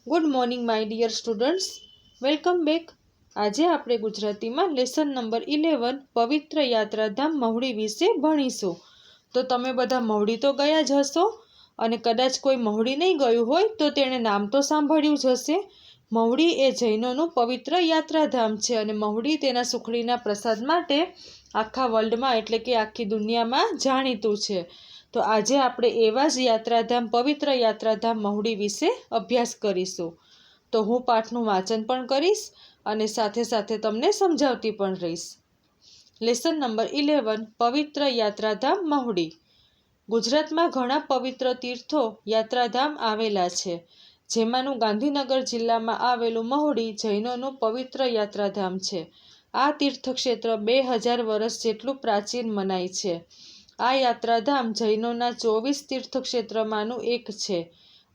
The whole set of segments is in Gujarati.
Good morning my dear students, welcome back. આજે આપણે ગુજરાતીમાં લેસન નંબર 11 પવિત્ર યાત્રાધામ મહુડી વિશે ભણીશું. તો તમે બધા મહુડી તો ગયા જ હશો, અને કદાચ કોઈ મહુડી નહીં ગયું હોય તો તેણે નામ તો સાંભળ્યું જ હશે. મહુડી એ જૈનોનું પવિત્ર યાત્રાધામ છે, અને મહુડી તેના સુખડીના પ્રસાદ માટે આખા વર્લ્ડમાં એટલે કે આખી દુનિયામાં જાણીતું છે. તો આજે આપણે એવા જ યાત્રાધામ પવિત્ર યાત્રાધામ મહુડી વિશે અભ્યાસ કરીશું. તો હું પાઠનું વાંચન પણ કરીશ અને સાથે સાથે તમને સમજાવતી પણ રહીશ. લેસન નંબર 11 પવિત્ર યાત્રાધામ મહુડી. ગુજરાતમાં ઘણા પવિત્ર તીર્થો યાત્રાધામ આવેલા છે, જેમાંનું ગાંધીનગર જિલ્લામાં આવેલું મહુડી જૈનોનું પવિત્ર યાત્રાધામ છે. આ તીર્થક્ષેત્ર 2000 વર્ષ જેટલું પ્રાચીન મનાય છે. આ યાત્રાધામ જૈનોના 24 તીર્થક્ષેત્રમાંનું એક છે.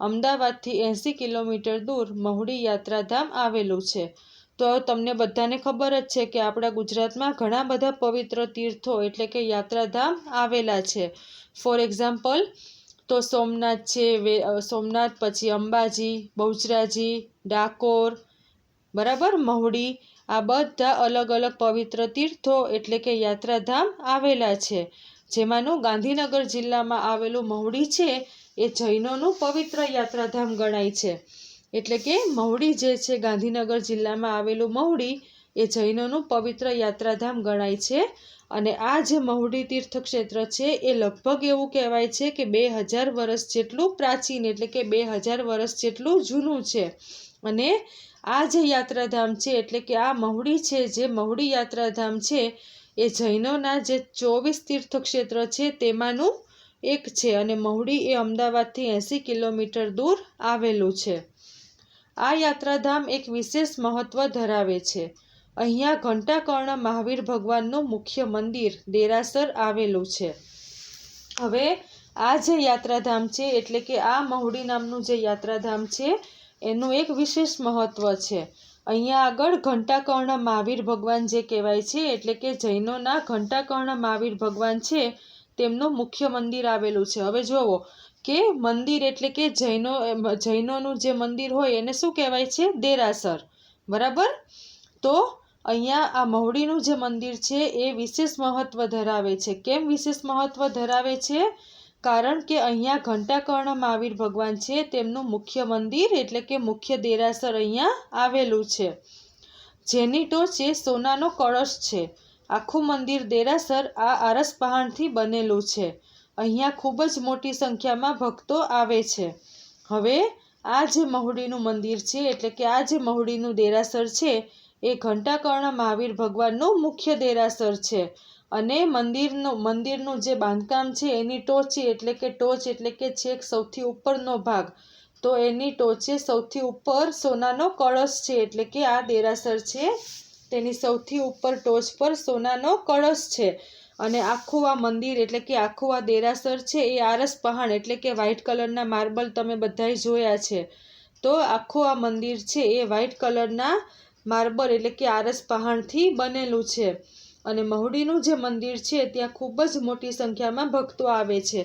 અમદાવાદથી 80 કિલોમીટર દૂર મહુડી યાત્રાધામ આવેલું છે. તો તમને બધાને ખબર જ છે કે આપણા ગુજરાતમાં ઘણા બધા પવિત્ર તીર્થો એટલે કે યાત્રાધામ આવેલા છે. ફોર એક્ઝામ્પલ તો સોમનાથ છે, સોમનાથ પછી અંબાજી, બહુચરાજી, ડાકોર, બરાબર, મહુડી, આ બધા અલગ અલગ પવિત્ર તીર્થો એટલે કે યાત્રાધામ આવેલા છે. જેમાંનું ગાંધીનગર જિલ્લામાં આવેલું મહુડી છે એ જૈનોનું પવિત્ર યાત્રાધામ ગણાય છે. એટલે કે મહુડી જે છે, ગાંધીનગર જિલ્લામાં આવેલું મહુડી એ જૈનોનું પવિત્ર યાત્રાધામ ગણાય છે. અને આ જે મહુડી તીર્થક્ષેત્ર છે એ લગભગ એવું કહેવાય છે કે 2000 વર્ષ જેટલું પ્રાચીન એટલે કે 2000 વર્ષ જેટલું જૂનું છે. અને આ જે યાત્રાધામ છે એટલે કે આ મહુડી છે, જે મહુડી યાત્રાધામ છે એ જૈનોના જે 24 તીર્થક્ષેત્ર છે તેમાંનું એક છે. અને મહુડી એ અમદાવાદથી 80 કિલોમીટર દૂર આવેલું છે. આ યાત્રાધામ એક વિશેષ મહત્વ ધરાવે છે. અહીંયા ઘંટાકર્ણ મહાવીર ભગવાનનું મુખ્ય મંદિર દેરાસર આવેલું છે. હવે આ જે યાત્રાધામ છે એટલે કે આ મહુડી નામનું જે યાત્રાધામ છે એનું એક વિશેષ મહત્વ છે. અહીંયા આગળ ઘંટાકર્ણ મહાવીર ભગવાન જે કહેવાય છે એટલે કે જૈનોના ઘંટાકર્ણ મહાવીર ભગવાન છે તેમનું મુખ્ય મંદિર આવેલું છે. હવે જોવો કે મંદિર એટલે કે જૈનોનું જે મંદિર હોય એને શું કહેવાય છે? દેરાસર, બરાબર. તો અહીંયા આ મહુડીનું જે મંદિર છે એ વિશેષ મહત્વ ધરાવે છે. કેમ વિશેષ મહત્વ ધરાવે છે? કારણ કે અહીંયા ઘંટાકર્ણ મહાવીર ભગવાન છે તેમનું મુખ્ય મંદિર એટલે કે મુખ્ય દેરાસર અહીંયા આવેલું છે, જેની ટોચે સોનાનો કળશ છે. આખું મંદિર દેરાસર આ આરસ પહાણથી બનેલું છે. અહીંયા ખૂબ જ મોટી સંખ્યામાં ભક્તો આવે છે. હવે આ જે મહુડીનું મંદિર છે એટલે કે આ જે મહુડીનું દેરાસર છે એ ઘંટાકર્ણ મહાવીર ભગવાનનું મુખ્ય દેરાસર છે. અને મંદિરનું જે બાંધકામ છે એની ટોચ એટલે કે છેક સૌથી ઉપરનો ભાગ, તો એની ટોચે સૌથી ઉપર સોનાનો કળશ છે. એટલે કે આ દેરાસર છે તેની સૌથી ઉપર ટોચ પર સોનાનો કળશ છે. અને આખું આ મંદિર એટલે કે આખું આ દેરાસર છે એ આરસ પહાણ એટલે કે વ્હાઇટ કલરના માર્બલ તમે બધાએ જોયા છે. તો આખું આ મંદિર છે એ વ્હાઇટ કલરના માર્બલ એટલે કે આરસ પહાણથી બનેલું છે. અને મહુડીનું જે મંદિર છે ત્યાં ખૂબ જ મોટી સંખ્યામાં ભક્તો આવે છે.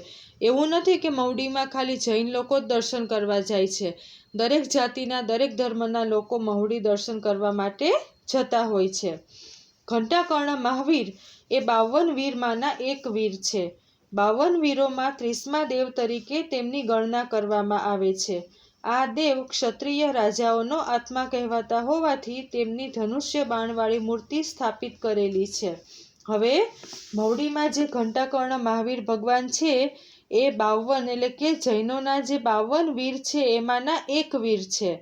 એવું નથી કે મહુડીમાં ખાલી જૈન લોકો જ દર્શન કરવા જાય છે. દરેક જાતિના, દરેક ધર્મના લોકો મહુડી દર્શન કરવા માટે જતા હોય છે. ઘંટાકર્ણ મહાવીર એ 52 વીરમાંના એક વીર છે. 52 વીરોમાં 30મા દેવ તરીકે તેમની ગણના કરવામાં આવે છે. આ દેવ ક્ષત્રિય રાજાઓનો આત્મા કહેવાતા હોવાથી તેમની ધનુષ્ય બાણવાળી મૂર્તિ સ્થાપિત કરેલી છે. હવે મહુડીમાં જે ઘંટાકર્ણ મહાવીર ભગવાન છે એ 52 એટલે કે જૈનોના જે 52 વીર છે એમાંના એક વીર છે.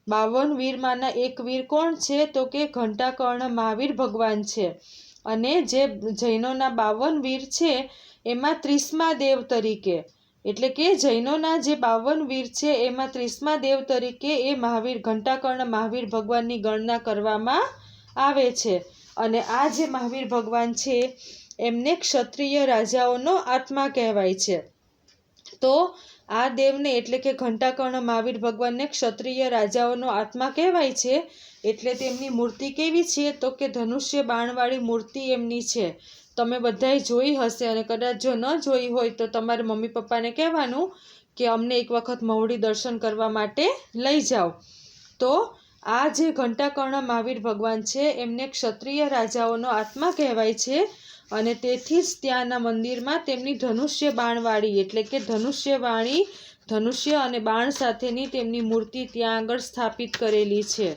52 વીરમાંના એક વીર કોણ છે? તો કે ઘંટાકર્ણ મહાવીર ભગવાન છે. અને જે જૈનોના 52 વીર છે એમાં 30મા દેવ તરીકે એટલે કે જૈનોના જે 52 વીર છે એમાં 30મા દેવ તરીકે એ ઘંટાકર્ણ મહાવીર ભગવાનની ગણના કરવામાં આવે છે. અને આ જે મહાવીર ભગવાન છે એમને ક્ષત્રિય રાજાઓનો આત્મા કહેવાય છે. તો આ દેવને એટલે કે ઘંટાકર્ણ મહાવીર ભગવાનને ક્ષત્રિય રાજાઓનો આત્મા કહેવાય છે. એટલે તેમની મૂર્તિ કેવી છે? તો કે ધનુષ્ય બાણવાળી મૂર્તિ એમની છે. તમે બધાએ જોઈ હશે, અને કદાચ જો ન જોઈ હોય તો તમારા મમ્મી પપ્પાને કહેવાનું કે અમને એક વખત મહુડી દર્શન કરવા માટે લઈ જાઓ. તો આ જે ઘંટાકર્ણ મહાવીર ભગવાન છે એમને ક્ષત્રિય રાજાઓનો આત્મા કહેવાય છે, અને તેથી જ ત્યાંના મંદિરમાં તેમની ધનુષ્ય બાણવાળી એટલે કે ધનુષ્ય અને બાણ સાથેની તેમની મૂર્તિ ત્યાં આગળ સ્થાપિત કરેલી છે.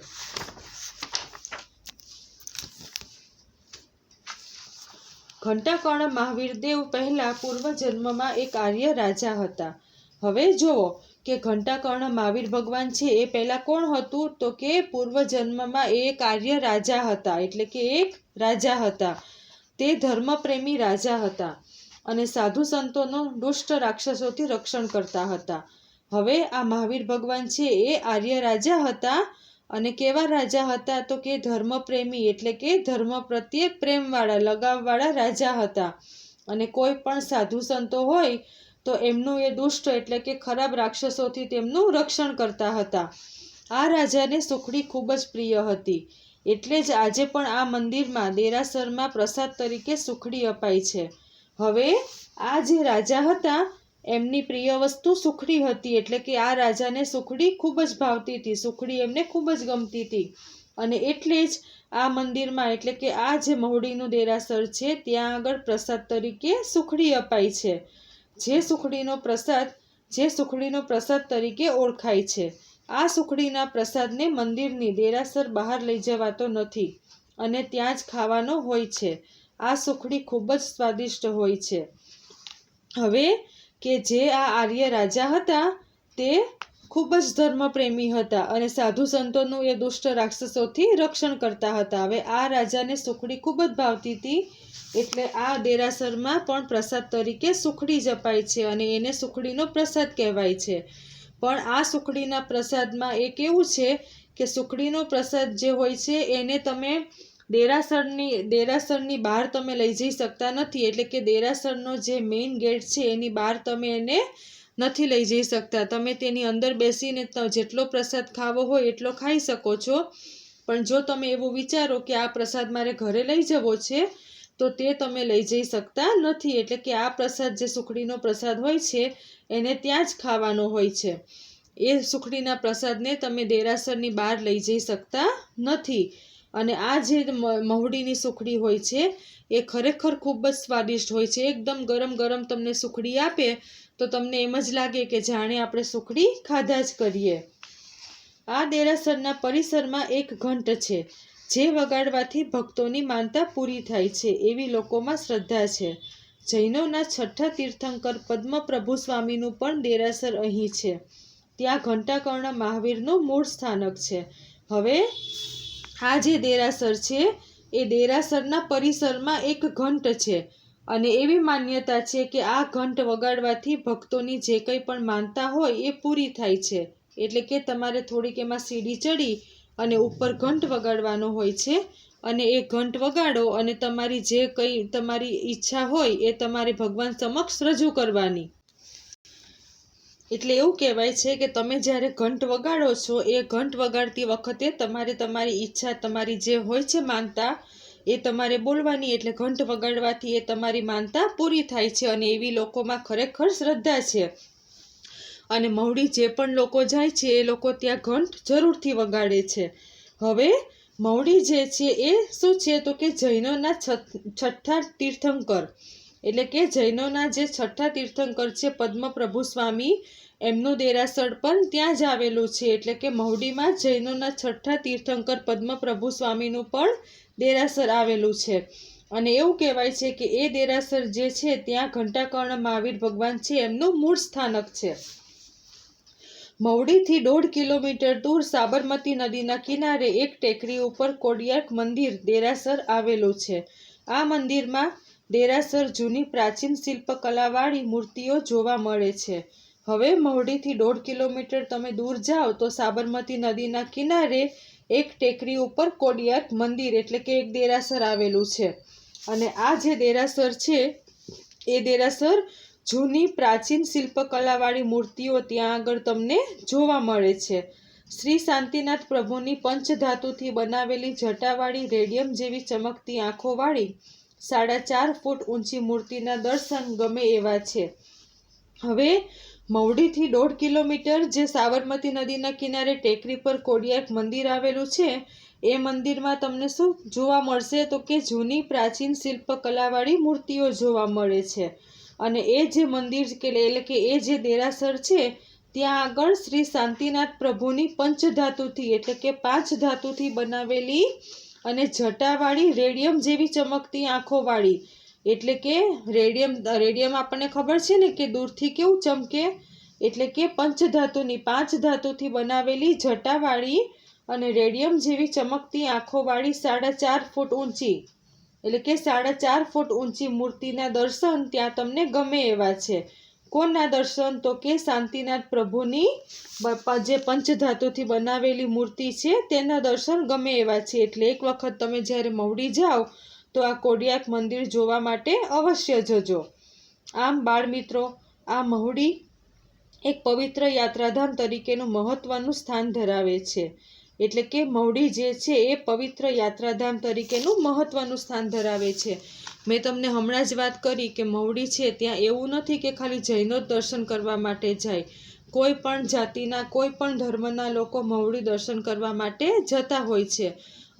ઘંટાકર્ણ મહાવીર દેવ પહેલા પૂર્વજન્મમાં એક આર્ય રાજા હતા. હવે જુઓ કે ઘંટાકર્ણ મહાવીર ભગવાન છે એ પહેલા કોણ હતું, તો કે પૂર્વજન્મમાં એક આર્ય રાજા હતા, એટલે કે એક રાજા હતા. તે ધર્મપ્રેમી રાજા હતા અને સાધુ સંતોનું દુષ્ટ રાક્ષસોથી રક્ષણ કરતા હતા. હવે આ મહાવીર ભગવાન છે એ આર્ય રાજા હતા, અને કેવા રાજા હતા, તો કે ધર્મપ્રેમી એટલે કે ધર્મ પ્રત્યે પ્રેમવાળા લગાવવાળા રાજા હતા. અને કોઈ પણ સાધુ સંતો હોય તો એમનું એ દુષ્ટ એટલે કે ખરાબ રાક્ષસોથી તેમનું રક્ષણ કરતા હતા. આ રાજાને સુખડી ખૂબ જ પ્રિય હતી, એટલે જ આજે પણ આ મંદિરમાં દેરાસરમાં પ્રસાદ તરીકે સુખડી અપાય છે. હવે આ જે રાજા હતા એમની પ્રિય વસ્તુ સુખડી હતી, એટલે કે આ રાજાને સુખડી ખૂબ જ ભાવતી હતી, સુખડી એમને ખૂબ જ ગમતી હતી. અને એટલે જ આ મંદિરમાં એટલે કે આ જે મહુડીનું દેરાસર છે ત્યાં આગળ પ્રસાદ તરીકે સુખડી અપાય છે, જે સુખડીનો પ્રસાદ તરીકે ઓળખાય છે. આ સુખડીના પ્રસાદને મંદિરની દેરાસર બહાર લઈ જવાતો નથી અને ત્યાં જ ખાવાનો હોય છે. આ સુખડી ખૂબ જ સ્વાદિષ્ટ હોય છે. હવે કે જે આ આર્ય રાજા હતા તે ખૂબ જ ધર્મપ્રેમી હતા અને સાધુ સંતોનું એ દુષ્ટ રાક્ષસોથી રક્ષણ કરતા હતા. હવે આ રાજાને સુખડી ખૂબ જ ભાવતી હતી, એટલે આ દેરાસરમાં પણ પ્રસાદ તરીકે સુખડી જ અપાય છે અને એને સુખડીનો પ્રસાદ કહેવાય છે. પણ આ સુખડીના પ્રસાદમાં એક એવું છે કે સુખડીનો પ્રસાદ જે હોય છે એને તમે દેરાસરની બહાર તમે લઈ જઈ શકતા નથી, એટલે કે દેરાસરનો જે મેઇન ગેટ છે એની બહાર તમે એને નથી લઈ જઈ શકતા. તમે તેની અંદર બેસીને જેટલો પ્રસાદ ખાવો હોય એટલો ખાઈ શકો છો, પણ જો તમે એવું વિચારો કે આ પ્રસાદ મારે ઘરે લઈ જવો છે તો તે તમે લઈ જઈ શકતા નથી. એટલે કે આ પ્રસાદ જે સુખડીનો પ્રસાદ હોય છે એને ત્યાં જ ખાવાનો હોય છે. એ સુખડીના પ્રસાદને તમે દેરાસરની બહાર લઈ જઈ શકતા નથી. અને આ જે મહુડીની સુખડી હોય છે એ ખરેખર ખૂબ જ સ્વાદિષ્ટ હોય છે. એકદમ ગરમ ગરમ તમને સુખડી આપે તો તમને એમ જ લાગે કે જાણે આપણે સુખડી ખાધા જ કરીએ. આ દેરાસરના પરિસરમાં એક ઘંટ છે જે વગાડવાથી ભક્તોની માનતા પૂરી થાય છે એવી લોકોમાં શ્રદ્ધા છે. જૈનોના છઠ્ઠા તીર્થંકર પદ્મપ્રભુ સ્વામીનું પણ દેરાસર અહીં છે. ત્યાં ઘંટાકર્ણ મહાવીરનું મૂળ સ્થાનક છે. હવે આ જે દેરાસર છે એ દેરાસરના પરિસરમાં એક ઘંટ છે અને એવી માન્યતા છે કે આ ઘંટ વગાડવાથી ભક્તોની જે કંઈ પણ માનતા હોય એ પૂરી થાય છે. એટલે કે તમારે થોડીક એમાં સીડી ચડી અને ઉપર ઘંટ વગાડવાનો હોય છે અને એ ઘંટ વગાડો અને તમારી જે કંઈ તમારી ઈચ્છા હોય એ તમારે ભગવાન સમક્ષ રજૂ કરવાની. એટલે એવું કહેવાય છે કે તમે જ્યારે ઘંટ વગાડો છો એ ઘંટ વગાડતી વખતે તમારે તમારી ઈચ્છા તમારી જે હોય છે માનતા એ તમારે બોલવાની. એટલે ઘંટ વગાડવાથી એ તમારી માનતા પૂરી થાય છે અને એવી લોકોમાં ખરેખર શ્રદ્ધા છે. અને મહુડી જે પણ લોકો જાય છે એ લોકો ત્યાં ઘંટ જરૂરથી વગાડે છે. હવે મહુડી જે છે એ શું છે તો કે જૈનોના છઠ્ઠા તીર્થંકર એટલે કે જૈનોના જે છઠ્ઠા તીર્થંકર છે પદ્મપ્રભુ સ્વામી એમનું દેરાસર પણ ત્યાં જ આવેલું છે. એટલે કે મહુડીમાં જૈનોના છઠ્ઠા તીર્થંકર પદ્મપ્રભુ સ્વામીનું પણ દેરાસર આવેલું છે. અને એવું કહેવાય છે કે એ દેરાસર જે છે ત્યાં ઘંટાકર્ણ મહાવીર ભગવાન છે એમનું મૂળ સ્થાનક છે. મહુડીથી 1.5 કિલોમીટર દૂર સાબરમતી નદીના કિનારે એક ટેકરી ઉપર કોડિયાક મંદિર દેરાસર આવેલું છે. આ મંદિરમાં દેરાસર જૂની પ્રાચીન શિલ્પકલાવાળી મૂર્તિઓ જોવા મળે છે. હવે મહુડીથી 1.5 કિલોમીટર તમે દૂર જાઓ તો સાબરમતી નદીના કિનારે એક ટેકરી ઉપર કોડિયાક મંદિર એટલે કે એક દેરાસર આવેલું છે. અને આ જે દેરાસર છે એ દેરાસર જૂની પ્રાચીન શિલ્પકલાવાળી મૂર્તિઓ ત્યાં આગળ તમને જોવા મળે છે. શ્રી શાંતિનાથ પ્રભુની પંચધાતુથી બનાવેલી જટાવાળી રેડિયમ જેવી ચમકતી આંખોવાળી 4.5 ફૂટ ઊંચી મૂર્તિના દર્શન ગમે એવા છે. હવે મહુડીથી 1.5 કિલોમીટર જે સાબરમતી નદીના કિનારે ટેકરી પર કોડિયાક મંદિર આવેલું છે, એ મંદિરમાં તમને શું જોવા મળશે તો કે જૂની પ્રાચીન શિલ્પકલાવાળી મૂર્તિઓ જોવા મળે છે. અને એ જે મંદિર એટલે કે એ જે દેરાસર છે ત્યાં આગળ શ્રી શાંતિનાથ પ્રભુની પંચધાતુથી એટલે કે 5 ધાતુથી બનાવેલી અને જટાવાળી રેડિયમ જેવી ચમકતી આંખોવાળી એટલે કે રેડિયમ આપણને ખબર છે ને કે દૂરથી કેવું ચમકે, એટલે કે પંચધાતુની 5 ધાતુથી બનાવેલી જટાવાળી અને રેડિયમ જેવી ચમકતી આંખોવાળી 4.5 ફૂટ ઊંચી એટલે કે 4.5 ફૂટ ઊંચી મૂર્તિના દર્શન ત્યાં તમને ગમે એવા છે. કોના દર્શન તો કે શાંતિનાથ પ્રભુની જે પંચધાતુથી બનાવેલી મૂર્તિ છે તેના દર્શન ગમે એવા છે. એટલે એક વખત તમે જ્યારે મહુડી જાઓ તો આ કોડિયાક મંદિર જોવા માટે અવશ્ય જજો. આમ બાળમિત્રો, આ મહુડી એક પવિત્ર યાત્રાધામ તરીકેનું મહત્વનું સ્થાન ધરાવે છે. એટલે કે મહુડી જે છે એ પવિત્ર યાત્રાધામ તરીકેનું મહત્વનું સ્થાન ધરાવે છે. મેં તમને હમણાં જ વાત કરી કે મહુડી છે ત્યાં એવું નથી કે ખાલી જૈનો જ દર્શન કરવા માટે જાય. કોઈ પણ જાતિના કોઈ પણ ધર્મના લોકો મહુડી દર્શન કરવા માટે જતા હોય છે.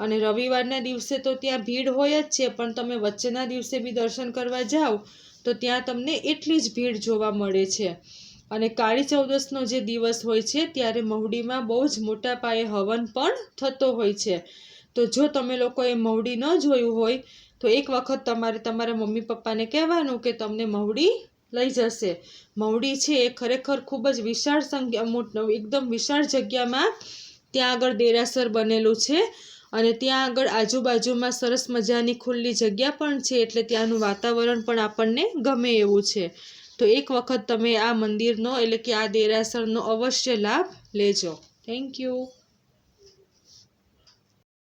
અને રવિવારના દિવસે તો ત્યાં ભીડ હોય જ છે, પણ તમે વચ્ચેના દિવસે બી દર્શન કરવા જાઓ તો ત્યાં તમને એટલી જ ભીડ જોવા મળે છે. અને કાળી ચૌદસનો જે દિવસ હોય છે ત્યારે મહુડીમાં બહુ જ મોટા પાયે હવન પણ થતો હોય છે. તો જો તમે લોકોએ મહુડી ન જોયું હોય તો એક વખત તમારે તમારા મમ્મી પપ્પાને કહેવાનું કે તમને મહુડી લઈ જશે. મહુડી છે એ ખરેખર ખૂબ જ વિશાળ એકદમ વિશાળ જગ્યામાં ત્યાં આગળ દેરાસર બનેલું છે. અને ત્યાં આગળ આજુબાજુમાં સરસ મજાની ખુલ્લી જગ્યા પણ છે, એટલે ત્યાંનું વાતાવરણ પણ આપણને ગમે એવું છે. તો એક વખત તમે આ મંદિરનો એટલે કે આ દેરાસરનો અવશ્ય લાભ લેજો. Thank you.